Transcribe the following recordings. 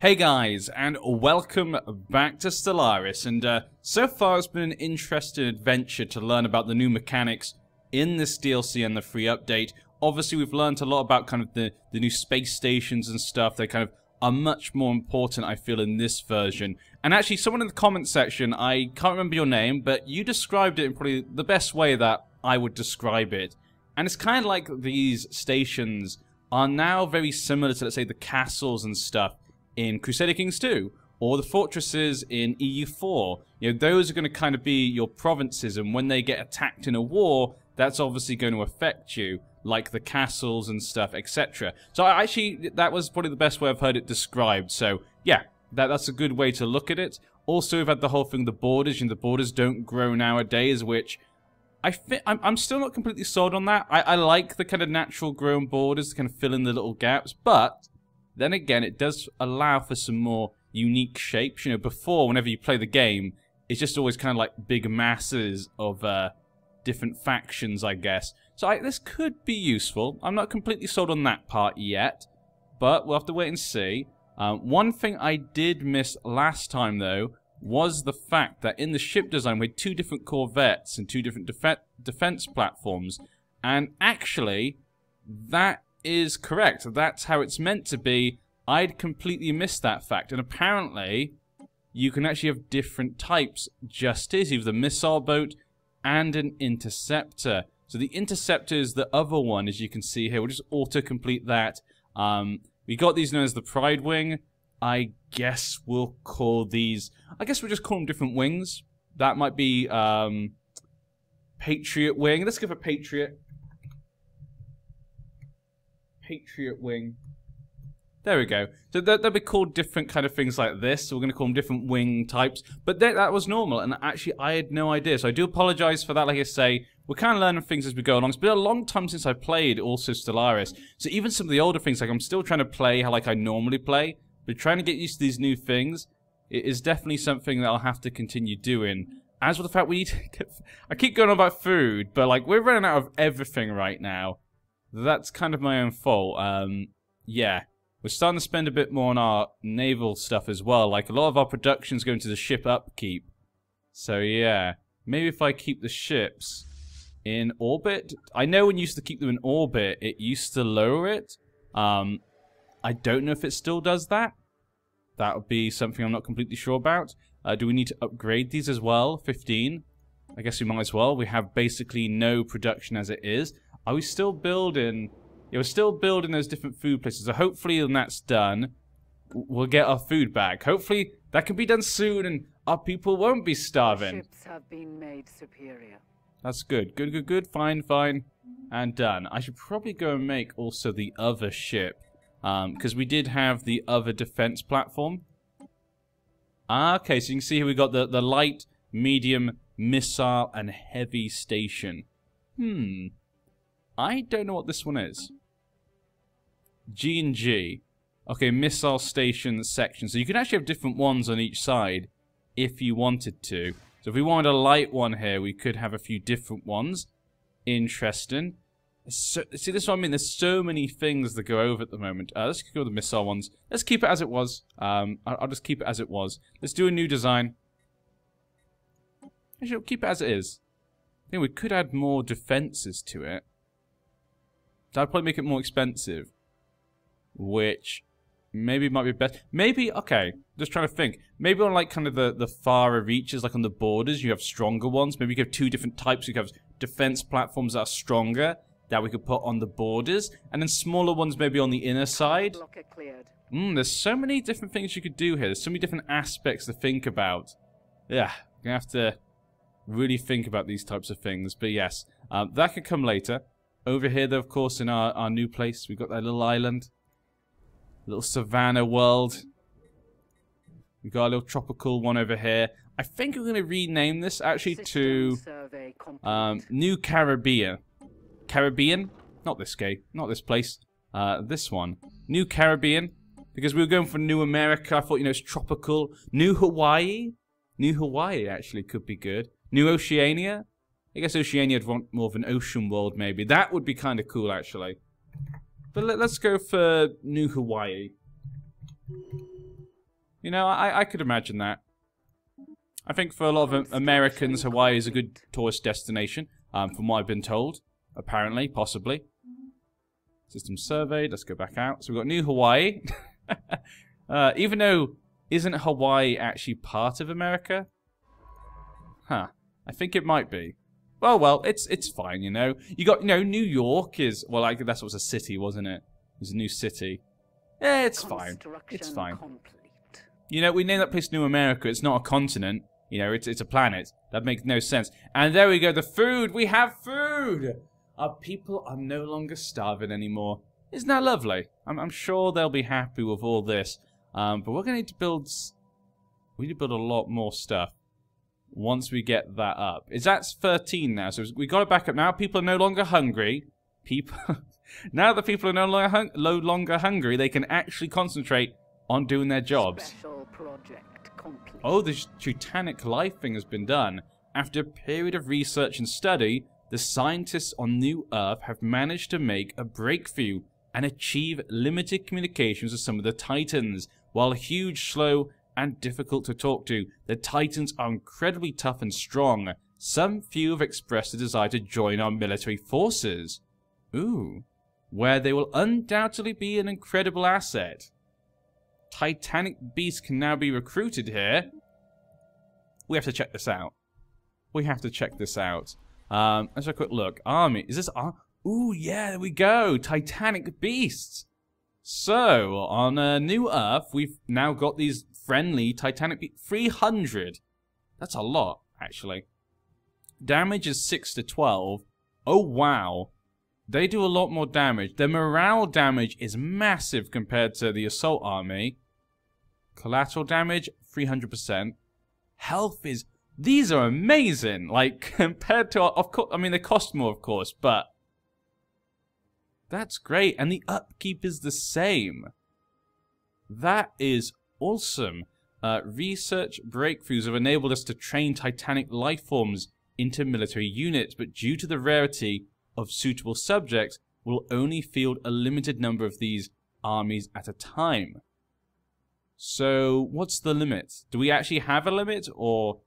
Hey guys, and welcome back to Stellaris, and so far it's been an interesting adventure to learn about the new mechanics in this DLC and the free update. Obviously we've learned a lot about kind of the new space stations and stuff. They kind of are much more important, I feel, in this version. And actually, someone in the comment section, I can't remember your name, but you described it in probably the best way that I would describe it. And it's kind of like these stations are now very similar to, let's say, the castles and stuff in Crusader Kings 2, or the fortresses in EU4. You know, those are going to kind of be your provinces, and when they get attacked in a war, that's obviously going to affect you, like the castles and stuff, etc. So that was probably the best way I've heard it described. So yeah, that's a good way to look at it. Also, we've had the whole thing, the borders, and the borders don't grow nowadays, which I'm still not completely sold on that. I like the kind of natural grown borders to kind of fill in the little gaps, but then again, it does allow for some more unique shapes. You know, before, whenever you play the game, it's just always kind of like big masses of different factions, I guess. So this could be useful. I'm not completely sold on that part yet, but we'll have to wait and see. One thing I did miss last time, though, was the fact that in the ship design, we had two different corvettes and two different defense platforms. And actually, that is correct. That's how it's meant to be. I'd completely missed that fact. And apparently, you can actually have different types just as either the missile boat and an interceptor. So the interceptor is the other one, as you can see here. We'll just auto-complete that. We got these known as the Pride Wing. I guess we'll call these... I guess we'll just call them different wings. That might be Patriot Wing. Let's go for Patriot. Patriot Wing. There we go. So they'll be called different kind of things like this. So we're going to call them different wing types. But that was normal, and actually I had no idea. So I do apologize for that. Like I say, we're kind of learning things as we go along. It's been a long time since I played also Stellaris. So even some of the older things, like I'm still trying to play how like I normally play. But trying to get used to these new things, it is definitely something that I'll have to continue doing. As for the fact we need to get... I keep going on about food, but like we're running out of everything right now. That's kind of my own fault. Yeah. We're starting to spend a bit more on our naval stuff as well. Like, a lot of our production's going to the ship upkeep. So, yeah. Maybe if I keep the ships in orbit. I know when you used to keep them in orbit, it used to lower it. I don't know if it still does that. That would be something I'm not completely sure about. Do we need to upgrade these as well? 15. I guess we might as well. We have basically no production as it is. Are we still building... Yeah, we're still building those different food places. So hopefully when that's done, we'll get our food back. Hopefully that can be done soon and our people won't be starving. Ships have been made superior. That's good. Good. Fine. And done. I should probably go and make also the other ship. Because we did have the other defense platform. Okay, so you can see here we got the light, medium, missile, and heavy station. I don't know what this one is. G&G. Okay, missile station section. So you can actually have different ones on each side if you wanted to. So if we wanted a light one here, we could have a few different ones. Interesting. So, see, this is what I mean. There's so many things that go over at the moment. Let's go with the missile ones. Let's keep it as it was. I'll just keep it as it was. Let's do a new design. Actually, we'll keep it as it is. I think we could add more defenses to it. That'd probably make it more expensive. Which maybe might be best. Maybe, okay, just trying to think. Maybe on like kind of the farther reaches, like on the borders, you have stronger ones. Maybe you could have two different types. You could have defense platforms that are stronger that we could put on the borders. And then smaller ones maybe on the inner side. There's so many different things you could do here. There's so many different aspects to think about. Yeah, you're going to have to really think about these types of things. But yes, that could come later. Over here, though, of course, in our new place, we've got that little island. Little Savannah world. We've got a little tropical one over here. I think we're going to rename this, actually, to New Caribbean. Caribbean? Not this gay. Not this place. This one. New Caribbean. Because we were going for New America. I thought, you know, it's tropical. New Hawaii? New Hawaii, actually, could be good. New Oceania? I guess Oceania would want more of an ocean world, maybe. That would be kind of cool, actually. But let's go for New Hawaii. You know, I could imagine that. I think for a lot of Americans, Hawaii is a good tourist destination, from what I've been told. Apparently, possibly. System surveyed. Let's go back out. So we've got New Hawaii. Even though, isn't Hawaii actually part of America? Huh. I think it might be. Well, it's fine, you know. You got, you know, New York is, well, like, that's what was a city, wasn't it? It was a new city. Yeah, it's fine. It's fine. You know, we name that place New America. It's not a continent. You know, it's a planet. That makes no sense. And there we go. The food. We have food. Our people are no longer starving anymore. Isn't that lovely? I'm sure they'll be happy with all this. But we're going to need to build... We need to build a lot more stuff once we get that up. Is that 13 now? So we got it back up now. People are no longer hungry. Now that people are no longer hungry, they can actually concentrate on doing their jobs. Special project complete. Oh, the Titanic life thing has been done. After a period of research and study, the scientists on New Earth have managed to make a breakthrough and achieve limited communications with some of the Titans. While huge, slow, and difficult to talk to, the Titans are incredibly tough and strong. Some few have expressed a desire to join our military forces. Ooh. Where they will undoubtedly be an incredible asset. Titanic Beasts can now be recruited here. We have to check this out. We have to check this out. Let's have a quick look. Army. Is this... Ooh, yeah, there we go. Titanic Beasts. So, on New Earth, we've now got these friendly Titanic Beasts. 300. That's a lot, actually. Damage is 6 to 12. Oh, wow. They do a lot more damage. Their morale damage is massive compared to the Assault Army. Collateral damage, 300%. Health is... These are amazing. Like, compared to... Of course, I mean, they cost more, of course, but... That's great. And the upkeep is the same. That is awesome. Research breakthroughs have enabled us to train Titanic life forms into military units, but due to the rarity of suitable subjects, we'll only field a limited number of these armies at a time. So, what's the limit? Do we actually have a limit, or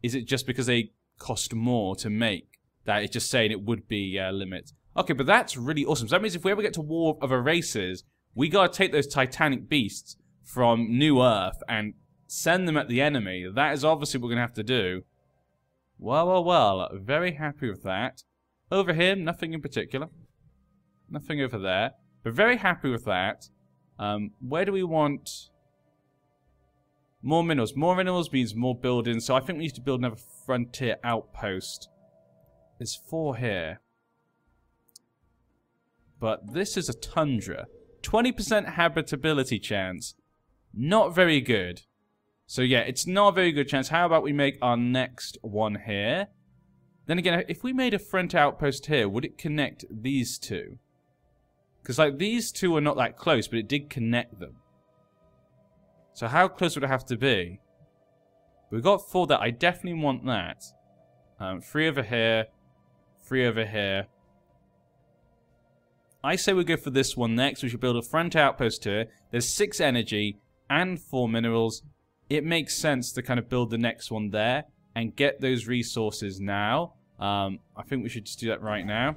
is it just because they cost more to make that it's just saying it would be a limit? Okay, but that's really awesome. So that means if we ever get to War of Other Races, we gotta take those Titanic Beasts from New Earth and send them at the enemy. That is obviously what we're gonna have to do. Well. Very happy with that. Over here, nothing in particular. Nothing over there. But very happy with that. Where do we want... More minerals. More minerals means more buildings. So I think we need to build another frontier outpost. There's 4 here. But this is a tundra. 20% habitability chance. Not very good. So yeah, it's not a very good chance. How about we make our next one here? Then again, if we made a front outpost here, would it connect these two? Because like these two are not that close, but it did connect them. So how close would it have to be? We've got 4 there. I definitely want that. 3 over here. 3 over here. I say we go for this one next. We should build a front outpost here. There's 6 energy and 4 minerals. It makes sense to kind of build the next one there and get those resources now. I think we should just do that right now.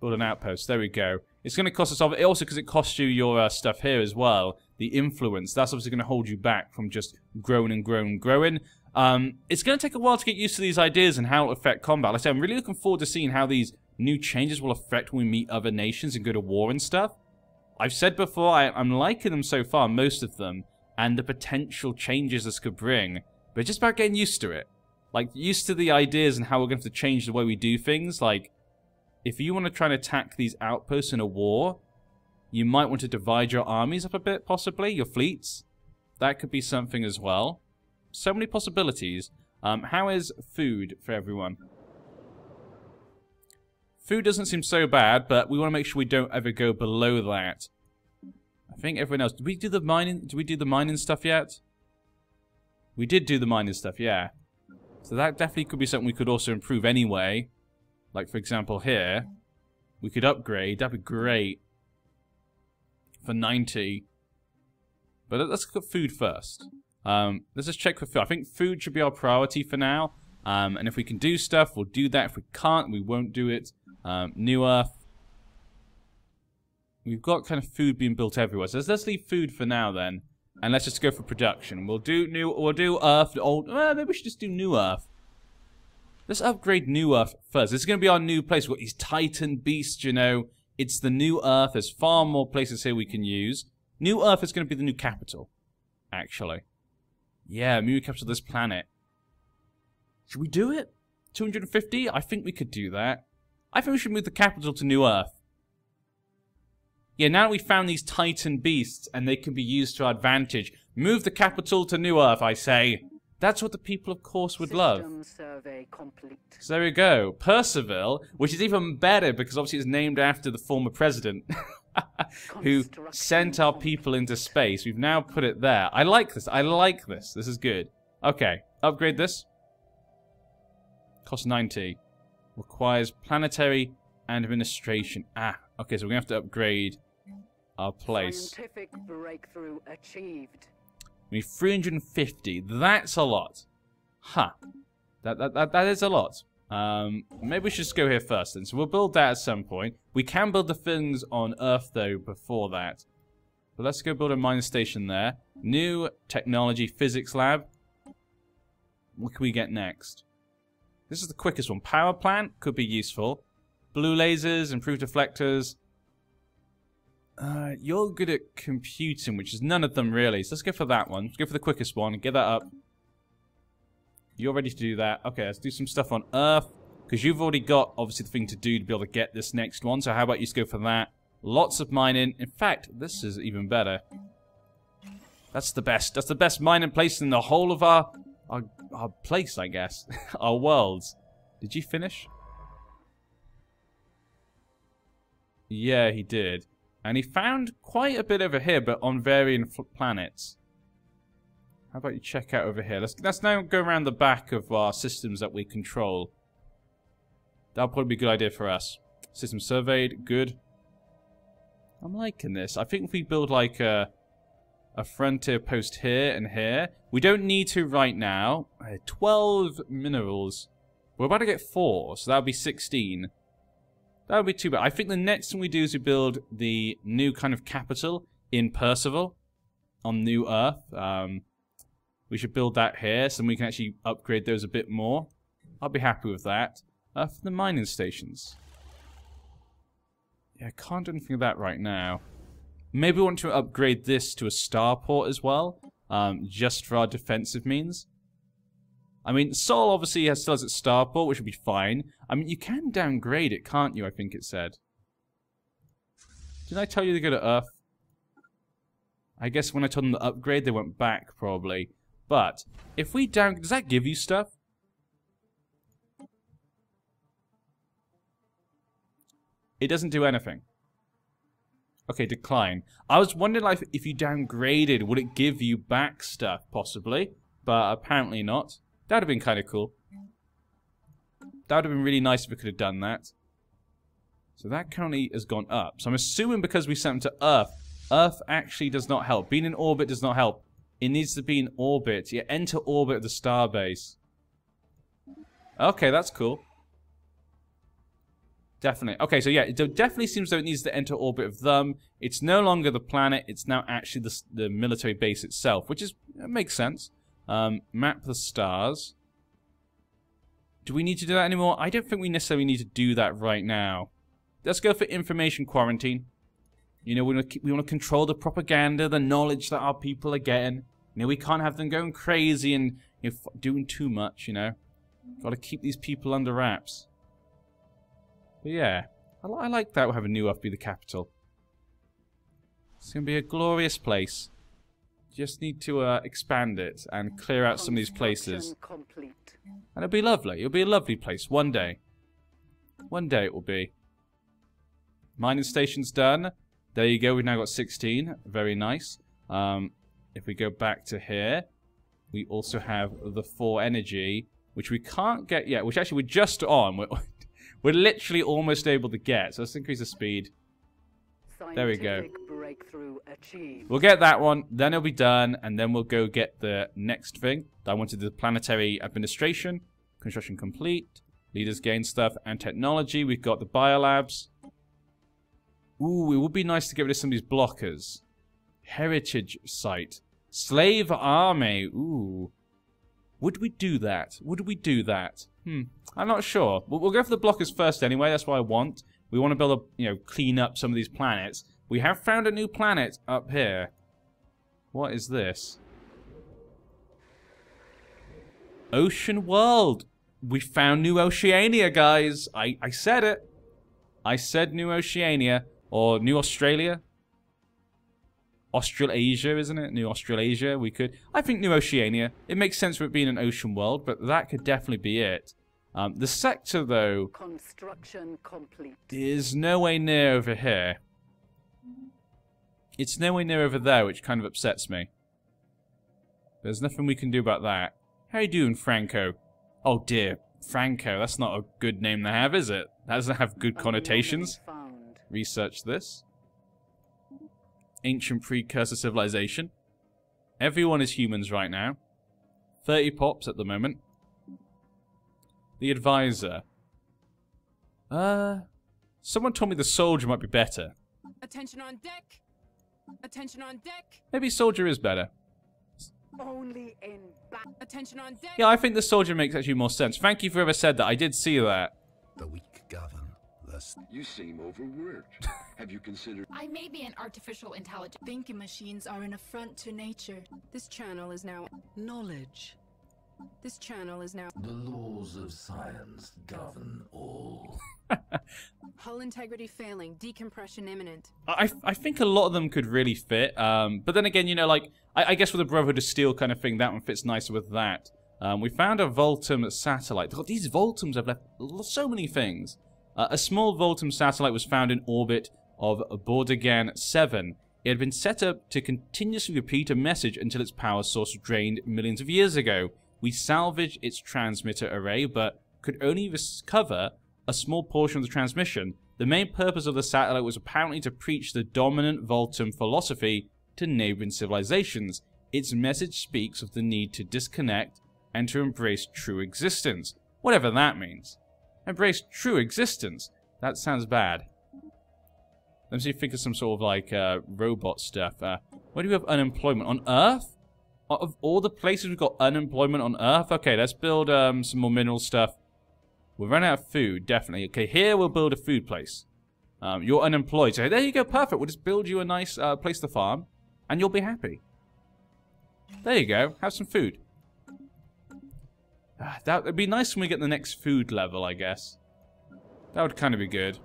Build an outpost. There we go. It's going to cost us... Also, because it costs you your stuff here as well. The influence. That's obviously going to hold you back from just growing and growing and growing. It's going to take a while to get used to these ideas and how it'll affect combat. Like I said, I'm really looking forward to seeing how these new changes will affect when we meet other nations and go to war and stuff. I've said before, I'm liking them so far, most of them, and the potential changes this could bring. But it's just about getting used to it. Like, used to the ideas and how we're going to have to change the way we do things. Like, if you want to try and attack these outposts in a war, you might want to divide your armies up a bit, possibly, your fleets. That could be something as well. So many possibilities. How is food for everyone? Food doesn't seem so bad, but we want to make sure we don't ever go below that. I think everyone else... Did we do the mining stuff yet? We did do the mining stuff, yeah. So that definitely could be something we could also improve anyway. Like, for example, here. We could upgrade. That'd be great. For 90. But let's look at food first. Let's just check for food. I think food should be our priority for now. And if we can do stuff, we'll do that. If we can't, we won't do it. New Earth. We've got kind of food being built everywhere. So let's leave food for now then. And let's just go for production. We'll do Earth, old. Maybe we should just do New Earth. Let's upgrade New Earth first. This is going to be our new place. We've got these Titan Beasts, you know. It's the New Earth. There's far more places here we can use. New Earth is going to be the new capital, actually. Yeah, new capital of this planet. Should we do it? 250? I think we could do that. I think we should move the capital to New Earth. Yeah, now we found these Titan Beasts, and they can be used to our advantage. Move the capital to New Earth, I say. That's what the people, of course, would love. Survey complete. So there we go. Percival, which is even better because obviously it's named after the former president who sent our people into space. We've now put it there. I like this. I like this. This is good. Okay, upgrade this. Cost 90. Requires Planetary Administration. Okay, so we're going to have to upgrade our place. Scientific breakthrough achieved. We need 350. That's a lot. Huh. That is a lot. Maybe we should just go here first then. So we'll build that at some point. We can build the things on Earth, though, before that. But let's go build a mining station there. New technology physics lab. What can we get next? This is the quickest one. Power plant could be useful. Blue lasers, improved deflectors. You're good at computing, which is none of them really. So let's go for that one. Let's go for the quickest one. Get that up. You're ready to do that. Okay, let's do some stuff on Earth. Because you've already got, obviously, the thing to do to be able to get this next one. So how about you just go for that? Lots of mining. In fact, this is even better. That's the best. That's the best mining place in the whole of our place, I guess. Our worlds. Did you finish? Yeah, he did. And he found quite a bit over here, but on varying planets. How about you check out over here? Let's now go around the back of our systems that we control. That'll probably be a good idea for us. System surveyed. Good. I'm liking this. I think if we build like a frontier post here and here. We don't need to right now. 12 minerals. We're about to get 4, so that'll be 16. That would be too bad. I think the next thing we do is we build the new kind of capital in Percival on New Earth. We should build that here so we can actually upgrade those a bit more. I'll be happy with that. For the mining stations. Yeah, I can't do anything with that right now. Maybe we want to upgrade this to a starport as well, just for our defensive means. I mean, Sol obviously still has its starport, which would be fine. I mean, you can downgrade it, can't you? I think it said. Didn't I tell you to go to Earth? I guess when I told them to upgrade, they went back, probably. But, if we down... Does that give you stuff? It doesn't do anything. Okay, decline. I was wondering like, if you downgraded, would it give you back stuff, possibly? But apparently not. That would have been kind of cool. That would have been really nice if we could have done that. So that currently has gone up. So I'm assuming because we sent them to Earth, Earth actually does not help. Being in orbit does not help. It needs to be in orbit. Yeah, enter orbit of the starbase. Okay, that's cool. Definitely. Okay, so yeah, it definitely seems though it needs to enter orbit of them. It's no longer the planet. It's now actually the military base itself, which is makes sense. Map the stars. Do we need to do that anymore? I don't think we necessarily need to do that right now. Let's go for information quarantine. You know, we want to control the propaganda, the knowledge that our people are getting. You know, we can't have them going crazy and doing too much, you know. Got to keep these people under wraps. But yeah, I like that we'll have a new Earth be the capital. It's going to be a glorious place. Just need to expand it and clear out some of these places. Complete. And it'll be lovely. It'll be a lovely place one day. One day it will be. Mining station's done. There you go. We've now got 16. Very nice. If we go back to here, we also have the 4 energy, which we can't get yet. Which actually we're just on. We're literally almost able to get. So let's increase the speed. There we go. Scientific breakthrough achieved. We'll get that one, then it'll be done, and then we'll go get the next thing. I wanted the Planetary Administration. Construction complete. Leaders gain stuff and technology. We've got the biolabs. Ooh, it would be nice to get rid of some of these blockers. Heritage site. Slave army. Ooh. Would we do that? Would we do that? I'm not sure. We'll go for the blockers first anyway. That's what I want. We want to build a, clean up some of these planets. We have found a new planet up here. What is this? Ocean World. We found New Oceania, guys. I said it. I said New Oceania. Or New Australia. Australasia, isn't it? New Australasia. We could. I think New Oceania. It makes sense for it being an ocean world, but that could definitely be it. The sector, though, Construction complete. is nowhere near over here. It's nowhere near over there, which kind of upsets me. There's nothing we can do about that. How you doing, Franco? Oh dear, Franco. That's not a good name to have, is it? That doesn't have good connotations. Research this. Ancient precursor civilization. Everyone is humans right now. 30 pops at the moment. The advisor. Someone told me the soldier might be better. Attention on deck. Attention on deck. Maybe soldier is better. Only in back. Attention on deck. Yeah, I think the soldier makes actually more sense. Thank you for whoever said that. I did see that. The weak govern. You seem overworked. Have you considered... I may be an artificial intelligence. Thinking machines are an affront to nature. This channel is now knowledge. This channel is now... The laws of science govern all. Hull integrity failing. Decompression imminent. I think a lot of them could really fit. But then again, I guess with the Brotherhood of Steel kind of thing, that one fits nicer with that. We found a Voltum satellite. God, these Voltums have left so many things. A small Voltum satellite was found in orbit of Bordigan 7. It had been set up to continuously repeat a message until its power source drained millions of years ago. We salvaged its transmitter array, but could only recover a small portion of the transmission. The main purpose of the satellite was apparently to preach the dominant Voltum philosophy to neighboring civilizations. Its message speaks of the need to disconnect and to embrace true existence. Whatever that means. Embrace true existence. That sounds bad. Let me see if I think of some sort of robot stuff. Where do we have unemployment? On Earth? Of all the places we've got unemployment on Earth? Okay, let's build some more mineral stuff. We'll run out of food, definitely. Okay, here we'll build a food place. You're unemployed. So there you go, perfect. We'll just build you a nice place to farm. And you'll be happy. There you go. Have some food. That would be nice when we get the next food level, I guess. That would kind of be good.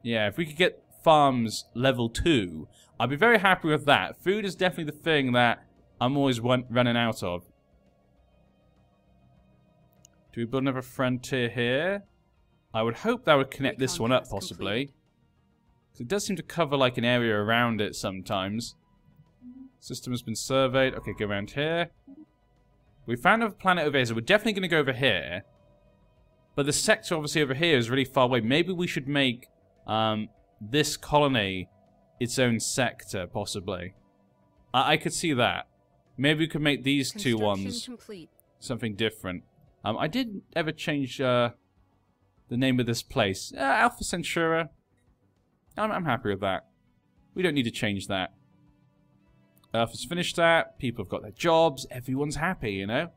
Yeah, if we could get farms level 2, I'd be very happy with that. Food is definitely the thing that I'm always running out of. Do we build another frontier here? I would hope that would connect this one up, possibly. Because it does seem to cover like an area around it sometimes. System has been surveyed. Okay, go around here. We found a planet over here, so we're definitely going to go over here. But the sector, obviously, over here is really far away. Maybe we should make this colony its own sector, possibly. I could see that. Maybe we could make these two ones complete. Something different. I didn't ever change the name of this place. Alpha Centauri. I'm happy with that. We don't need to change that. Earth has finished that. People have got their jobs. Everyone's happy, you know?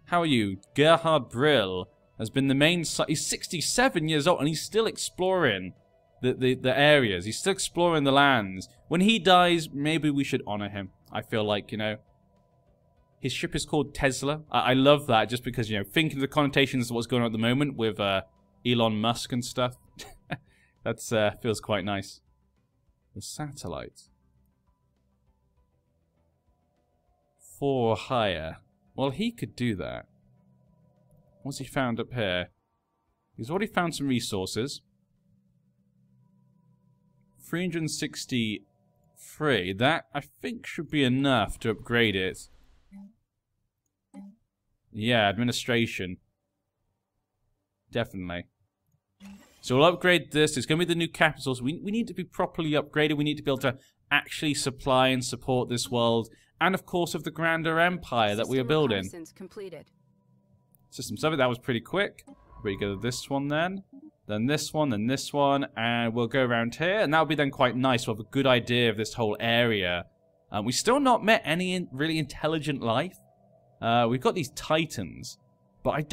How are you? Gerhard Brill has been the main... He's 67 years old and he's still exploring the areas. He's still exploring the lands. When he dies, maybe we should honor him. I feel like, His ship is called Tesla. I love that just because, thinking of the connotations of what's going on at the moment with Elon Musk and stuff. That feels quite nice. The satellite. For hire. Well, he could do that. What's he found up here? He's already found some resources. 363. That, I think, should be enough to upgrade it. Yeah, administration. Definitely. So we'll upgrade this. It's going to be the new capital. So we need to be properly upgraded. We need to be able to actually supply and support this world. And, of course, of the grander empire that we are building. Completed. System 7, that was pretty quick. We go to this one then this one, then this one, and we'll go around here, and that'll be then quite nice. We'll have a good idea of this whole area. We've still not met any really intelligent life. We've got these Titans, but it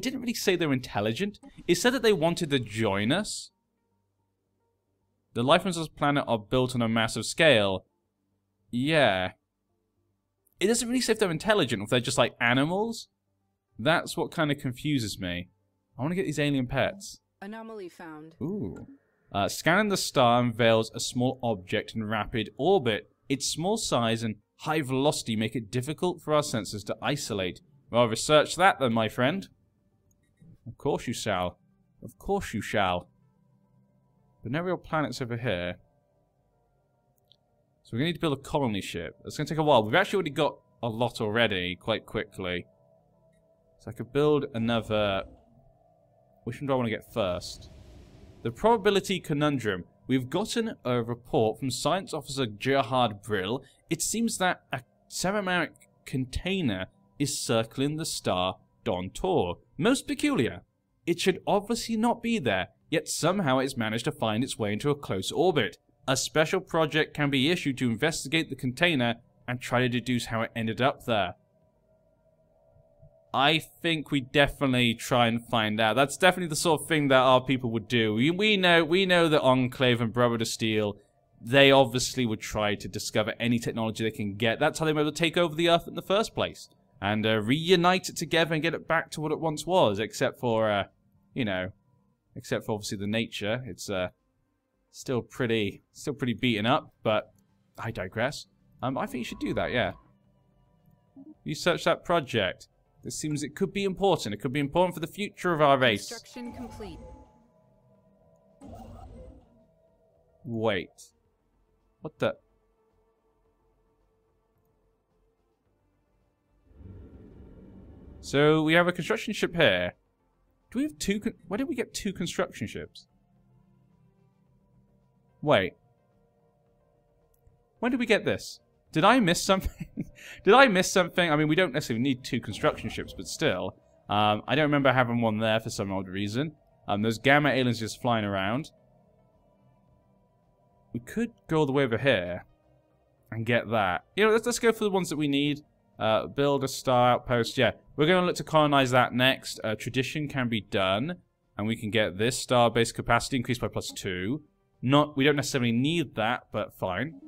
didn't really say they're intelligent. It said that they wanted to join us. The life forms on this planet are built on a massive scale. Yeah. It doesn't really say if they're intelligent or if they're just like animals. That's what kind of confuses me. I want to get these alien pets. Anomaly found. Ooh. Scanning the star unveils a small object in rapid orbit. Its small size and high velocity make it difficult for our sensors to isolate. Well, research that then, my friend. Of course you shall. Of course you shall. But no real planets over here. So we're going to need to build a colony ship. It's going to take a while. We've actually already got a lot already, quite quickly. So I could build another... Which one do I want to get first? The probability conundrum. We've gotten a report from Science Officer Gerhard Brill. It seems that a ceramic container is circling the star Don Tor. Most peculiar. It should obviously not be there, yet somehow it's managed to find its way into a close orbit. A special project can be issued to investigate the container and try to deduce how it ended up there. I think we definitely try and find out. That's definitely the sort of thing that our people would do. We know that Enclave and Brother to Steel, they obviously would try to discover any technology they can get. That's how they were able to take over the Earth in the first place. And reunite it together and get it back to what it once was. Except for, you know, except for obviously the nature. It's still pretty beaten up, but I digress. I think you should do that, yeah. Research that project. It seems it could be important. It could be important for the future of our race. Construction complete. Wait. What the... So, we have a construction ship here. Do we have two... Why did we get two construction ships? Wait. When did we get this? Did I miss something? Did I miss something? I mean, we don't necessarily need two construction ships, but still. I don't remember having one there for some odd reason. There's gamma aliens just flying around. We could go all the way over here and get that. You know, let's go for the ones that we need. Build a star outpost. Yeah, we're going to look to colonize that next. Tradition can be done. And we can get this star base capacity increased by +2. We don't necessarily need that, but fine.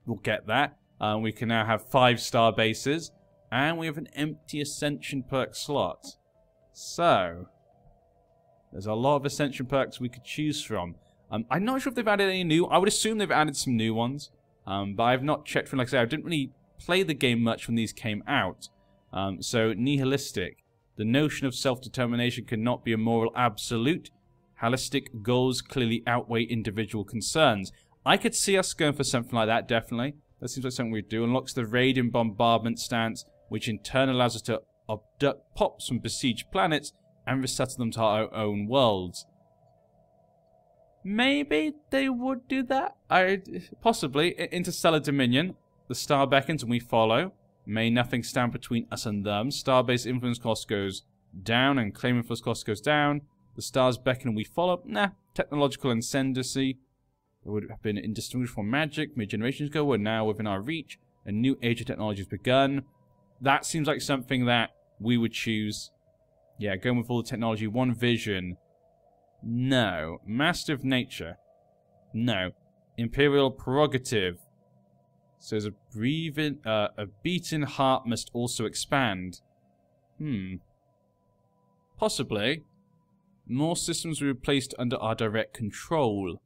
We'll get that. We can now have 5 star bases. And we have an empty Ascension Perk slot. So, there's a lot of Ascension Perks we could choose from. I'm not sure if they've added any new. I would assume they've added some new ones. But I've not checked for them. Like I said, I didn't really play the game much when these came out. So, nihilistic. The notion of self-determination cannot be a moral absolute. Holistic goals clearly outweigh individual concerns. I could see us going for something like that, definitely. That seems like something we'd do. Unlocks the raid and bombardment stance, which in turn allows us to abduct pops from besieged planets and resettle them to our own worlds. Maybe they would do that? Possibly. Interstellar Dominion. The star beckons and we follow. May nothing stand between us and them. Starbase influence cost goes down and claim influence cost goes down. The stars beckon and we follow. Nah. Technological ascendancy. It would have been indistinguishable from magic many generations ago. We're now within our reach. A new age of technology has begun. That seems like something that we would choose. Yeah, going with all the technology. One vision. No. Master of nature. No. Imperial prerogative. So there's a beaten heart must also expand. Possibly. More systems will be placed under our direct control.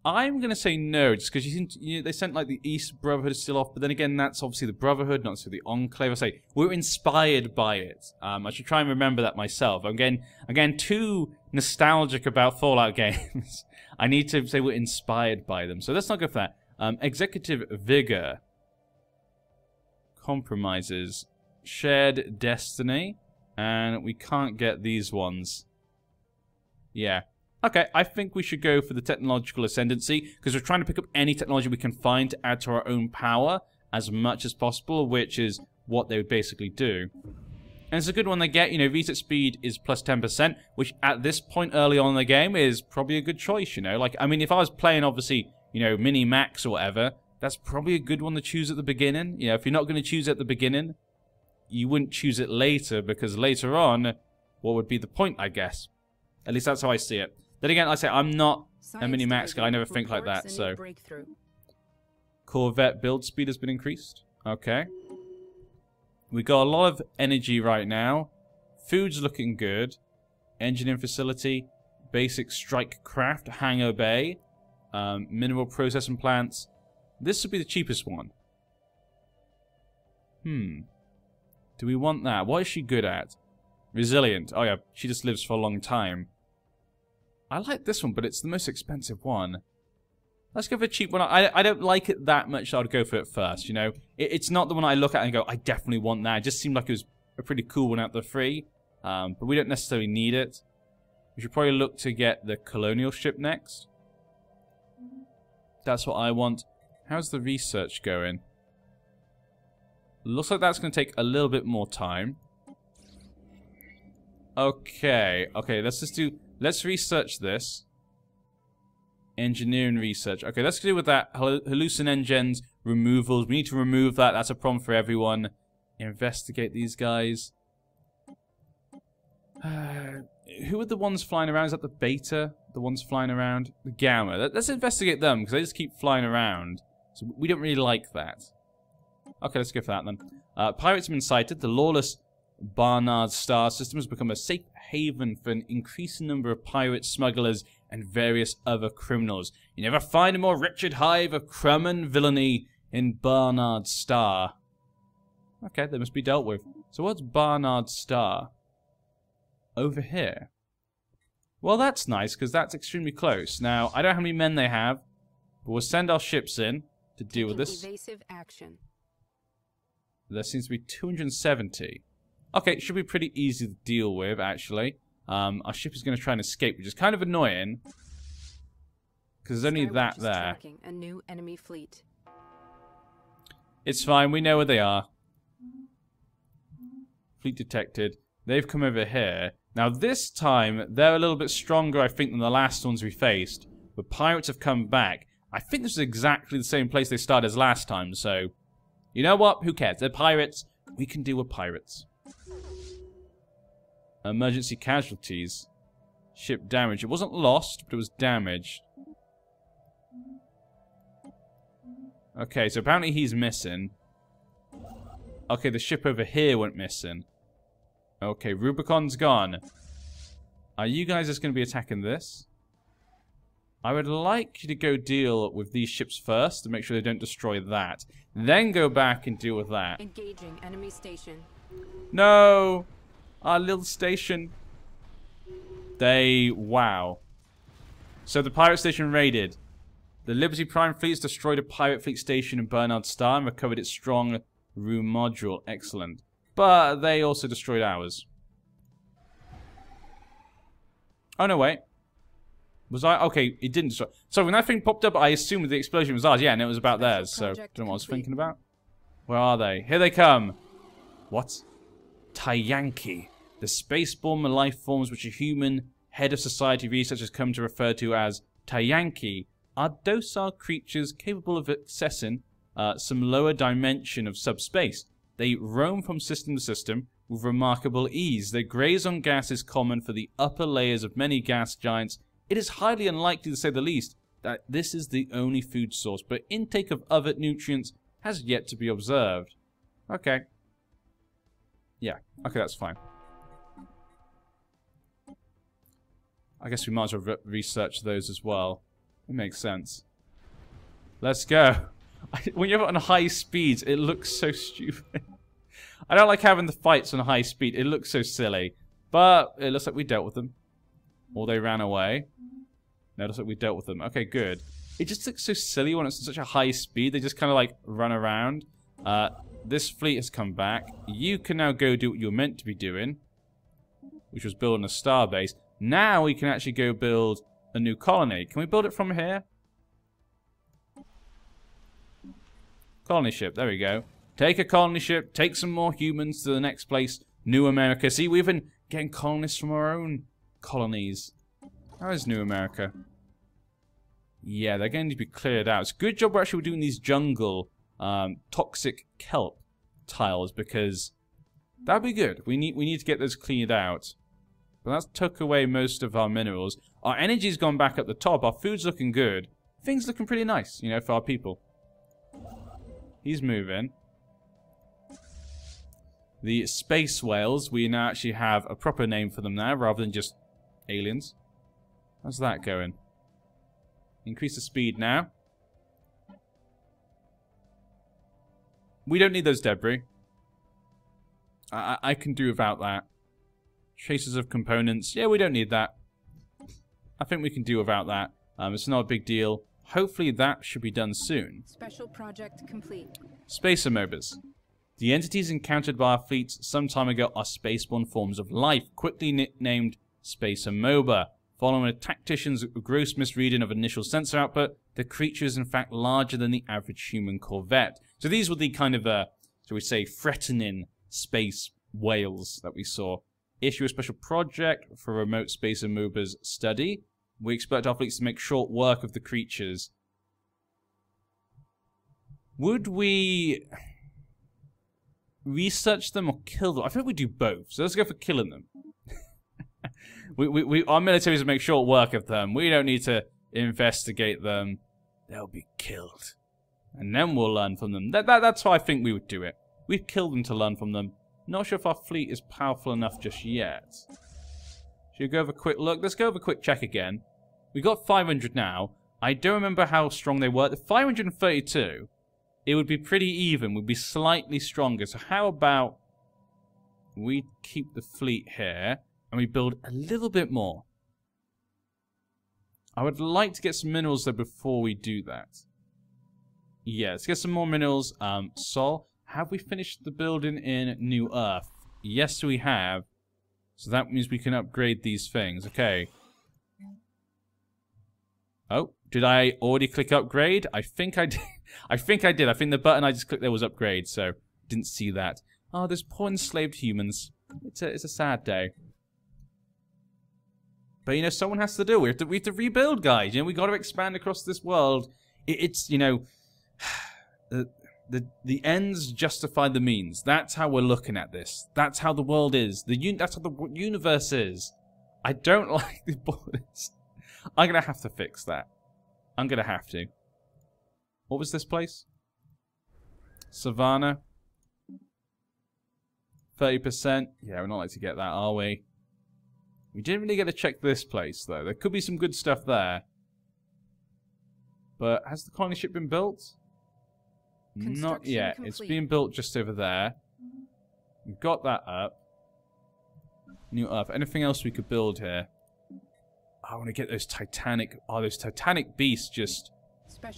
I'm going to say no, just because they sent like the East Brotherhood still off, but then again, that's obviously the Brotherhood, not necessarily the Enclave. I say we're inspired by it. I should try and remember that myself. I'm getting too nostalgic about Fallout games. I need to say we're inspired by them. So let's not go for that. Executive vigor. Compromises. Shared destiny. And we can't get these ones. Yeah. Okay, I think we should go for the technological ascendancy, because we're trying to pick up any technology we can find to add to our own power as much as possible, which is what they would basically do. And it's a good one they get, you know, research speed is plus 10%, which at this point early on in the game is probably a good choice, you know. Like, I mean, if I was playing, obviously, you know, mini-max or whatever, that's probably a good one to choose at the beginning. You know, if you're not going to choose it at the beginning, you wouldn't choose it later, because later on, what would be the point, I guess? At least that's how I see it. Then again, I say I'm not a mini-max guy, I never think like that, so... Corvette build speed has been increased. Okay. We got a lot of energy right now. Food's looking good. Engineering facility. Basic strike craft. Hangar bay. Mineral processing plants. This would be the cheapest one. Do we want that? What is she good at? Resilient. Oh yeah, she just lives for a long time. I like this one, but it's the most expensive one. Let's go for a cheap one. I don't like it that much, so I'd go for it first, you know? It's not the one I look at and go, I definitely want that. It just seemed like it was a pretty cool one out of the three. But we don't necessarily need it. We should probably look to get the colonial ship next. That's what I want. How's the research going? Looks like that's going to take a little bit more time. Okay, let's just do... Let's research this. Engineering research. Okay, let's do with that. Hallucinogens, removals. We need to remove that. That's a problem for everyone. Investigate these guys. Who are the ones flying around? Is that the beta? The ones flying around? The gamma. Let's investigate them, because they just keep flying around. So we don't really like that. Okay, let's go for that then. Pirates have been sighted. The lawless Barnard star system has become a safe haven for an increasing number of pirates, smugglers, and various other criminals. You never find a more wretched hive of crumb and villainy in Barnard Star. Okay, they must be dealt with. So what's Barnard Star? Over here. Well, that's nice, because that's extremely close. Now, I don't know how many men they have, but we'll send our ships in to deal with this. Evasive action. There seems to be 270. Okay, it should be pretty easy to deal with, actually. Our ship is going to try and escape, which is kind of annoying. Because there's only that there. A new enemy fleet. It's fine, we know where they are. Fleet detected. They've come over here. Now this time, they're a little bit stronger, I think, than the last ones we faced. But pirates have come back. I think this is exactly the same place they started as last time, so... You know what? Who cares? They're pirates. We can deal with pirates. Emergency casualties. Ship damage. It wasn't lost, but it was damaged. Okay, so apparently he's missing. Okay, the ship over here went missing. Okay, Rubicon's gone. Are you guys just going to be attacking this? I would like you to go deal with these ships first to make sure they don't destroy that. Then go back and deal with that. Engaging enemy station. No! Our little station. Wow. So the pirate station raided. The Liberty Prime fleets destroyed a pirate fleet station in Bernard Star and recovered its strong room module. Excellent. But they also destroyed ours. Oh, no, wait. Was I? Okay, it didn't destroy. So when that thing popped up, I assumed the explosion was ours. Yeah, and it was about theirs. So, don't know what I was thinking about. Where are they? Here they come. What? Yankee. The spaceborne life forms which a human head of society research has come to refer to as Yankee are docile creatures capable of accessing some lower dimension of subspace. They roam from system to system with remarkable ease. They graze on gases common for the upper layers of many gas giants. It is highly unlikely, to say the least, that this is the only food source, but intake of other nutrients has yet to be observed. Okay. Yeah, okay, that's fine. I guess we might as well research those as well. It makes sense. Let's go. When you're on high speeds, it looks so stupid. I don't like having the fights on high speed. It looks so silly. But it looks like we dealt with them. Or they ran away. No, it looks like we dealt with them. Okay, good. It just looks so silly when it's at such a high speed. They just kind of like run around. This fleet has come back. You can now go do what you were meant to be doing, which was building a star base. Now we can actually go build a new colony. Can we build it from here? Colony ship, there we go. Take a colony ship, take some more humans to the next place, New America. See, we've been getting colonists from our own colonies. How is New America? Yeah, they're going to be cleared out. It's a good job we're actually doing these jungle toxic kelp tiles, because that'd be good. We need to get those cleaned out. But that's took away most of our minerals. Our energy's gone back up the top. Our food's looking good. Things looking pretty nice, you know, for our people. He's moving. The space whales, we now actually have a proper name for them now, rather than just aliens. How's that going? Increase the speed now. We don't need those debris. I can do without that. Traces of components. Yeah, we don't need that. I think we can do without that. It's not a big deal. Hopefully that should be done soon. Special project complete. Space amobas. The entities encountered by our fleets some time ago are spaceborne forms of life, quickly nicknamed Space Amoeba. Following a tactician's gross misreading of initial sensor output, the creature is in fact larger than the average human corvette. So these were the kind of, shall we say, threatening space whales that we saw. Issue a special project for remote space amobas study. We expect our fleets to make short work of the creatures. Would we research them or kill them? I think we do both. So let's go for killing them. Our militaries will make short work of them. We don't need to investigate them. They'll be killed. And then we'll learn from them. That's how I think we would do it. We'd kill them to learn from them. Not sure if our fleet is powerful enough just yet. Should we go over a quick look? Let's go over a quick check again. We got 500 now. I don't remember how strong they were. The 532, it would be pretty even. We'd be slightly stronger. So how about we keep the fleet here and we build a little bit more? I would like to get some minerals though before we do that. Yeah, let's get some more minerals. Sol, have we finished the building in New Earth? Yes, we have. So that means we can upgrade these things. Okay. Oh, did I already click upgrade? I think I did. I think I did. I think the button I just clicked there was upgrade, so didn't see that. Oh, there's poor enslaved humans. It's a sad day. But you know, someone has to do it. We have to rebuild, guys. You know, we got to expand across this world. It's you know, the ends justify the means. That's how we're looking at this. That's how the world is. That's how the universe is. I don't like the borders. I'm gonna have to fix that. I'm gonna have to. What was this place? Savannah. 30%. Yeah, we're not like to get that, are we? We didn't really get to check this place, though. There could be some good stuff there. But has the colony ship been built? Not yet. Complete. It's being built just over there. We've got that up. New Earth. Anything else we could build here? I want to get those Titanic... Oh, those Titanic Beasts just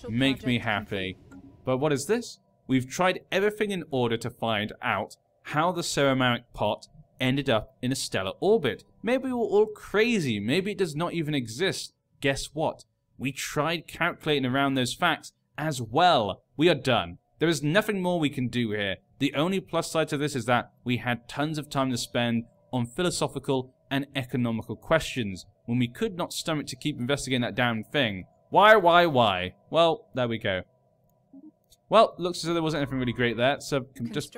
make me happy. But what is this? We've tried everything in order to find out how the ceramic pot ended up in a stellar orbit. Maybe we're all crazy. Maybe it does not even exist. Guess what? We tried calculating around those facts as well. We are done. There is nothing more we can do here. The only plus side to this is that we had tons of time to spend on philosophical and economical questions when we could not stomach to keep investigating that damn thing. Why? Well, there we go. Well, looks as though there wasn't anything really great there, so just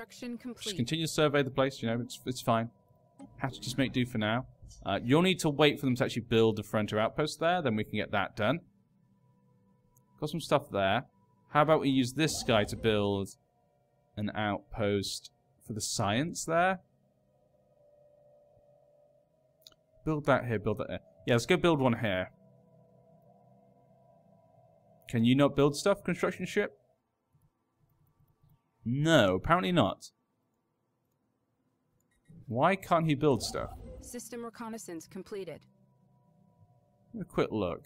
continue to survey the place, you know, it's fine. Have to just make do for now. You'll need to wait for them to actually build the frontier outpost there, then we can get that done. Got some stuff there. How about we use this guy to build an outpost for the science there? Build that here, build that here. Yeah, let's go build one here. Can you not build stuff, construction ship? No, apparently not. Why can't he build stuff? System reconnaissance completed. A quick look.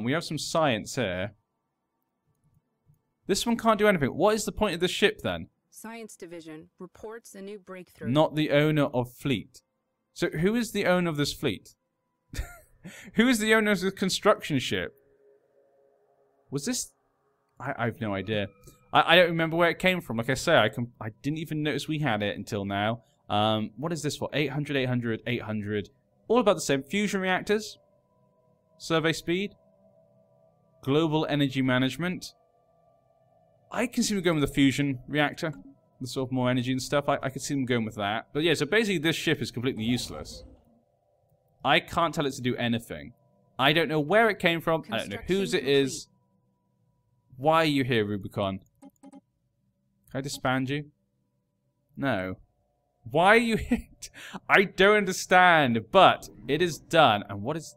We have some science here. This one can't do anything. What is the point of the ship then? Science Division reports a new breakthrough. Not the owner of fleet. So who is the owner of this fleet? Who is the owner of this construction ship? Was this... I have no idea. I don't remember where it came from. Like I say, I didn't even notice we had it until now. What is this for? 800, 800, 800. All about the same. Fusion reactors. Survey speed. Global energy management. I can see them going with the fusion reactor. The sort of more energy and stuff. I could see them going with that. But yeah, so basically this ship is completely useless. I can't tell it to do anything. I don't know where it came from. I don't know whose it is. Why are you here, Rubicon? Can I disband you? No. Why are you here? I don't understand, but it is done. And what is...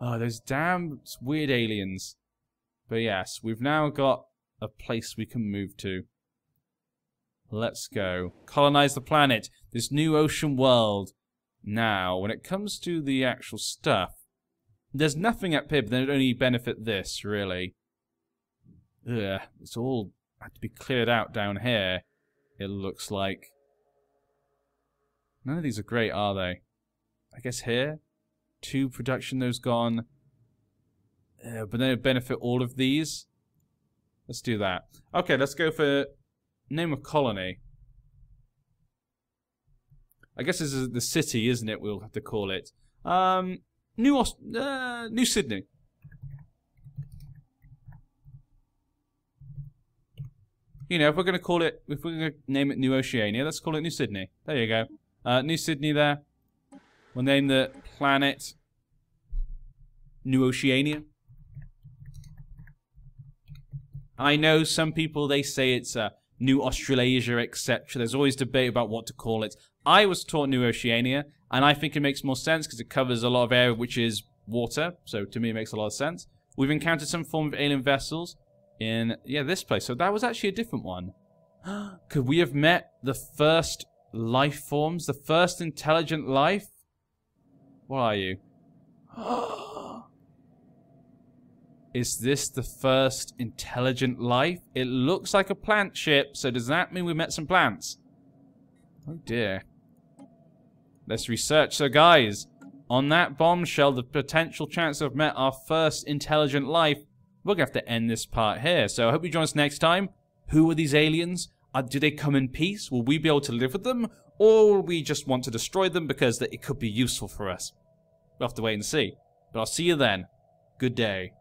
Oh, those damn weird aliens. But yes, we've now got a place we can move to. Let's go. Colonize the planet. This new ocean world. Now, when it comes to the actual stuff, there's nothing up here, but then it only benefit this, really. Ugh, it's all had to be cleared out down here, it looks like. None of these are great, are they? I guess here? 2 production, those gone. But then it benefit all of these. Let's do that. Okay, let's go for name of colony. I guess this is the city, isn't it? We'll have to call it. New Sydney. You know, if we're going to call it, if we're going to name it New Oceania, let's call it New Sydney. There you go. New Sydney there. We'll name the planet New Oceania. I know some people, they say it's New Australasia, etc. There's always debate about what to call it. I was taught New Oceania, and I think it makes more sense because it covers a lot of area which is water. So to me, it makes a lot of sense. We've encountered some form of alien vessels in, yeah, this place. So that was actually a different one. Could we have met the first life forms? The first intelligent life? What are you? Is this the first intelligent life? It looks like a plant ship, so does that mean we met some plants? Oh dear. Let's research. So guys, on that bombshell, the potential chance of met our first intelligent life, we're going to have to end this part here. So I hope you join us next time. Who are these aliens? Do they come in peace? Will we be able to live with them? Or will we just want to destroy them because it could be useful for us? We'll have to wait and see. But I'll see you then. Good day.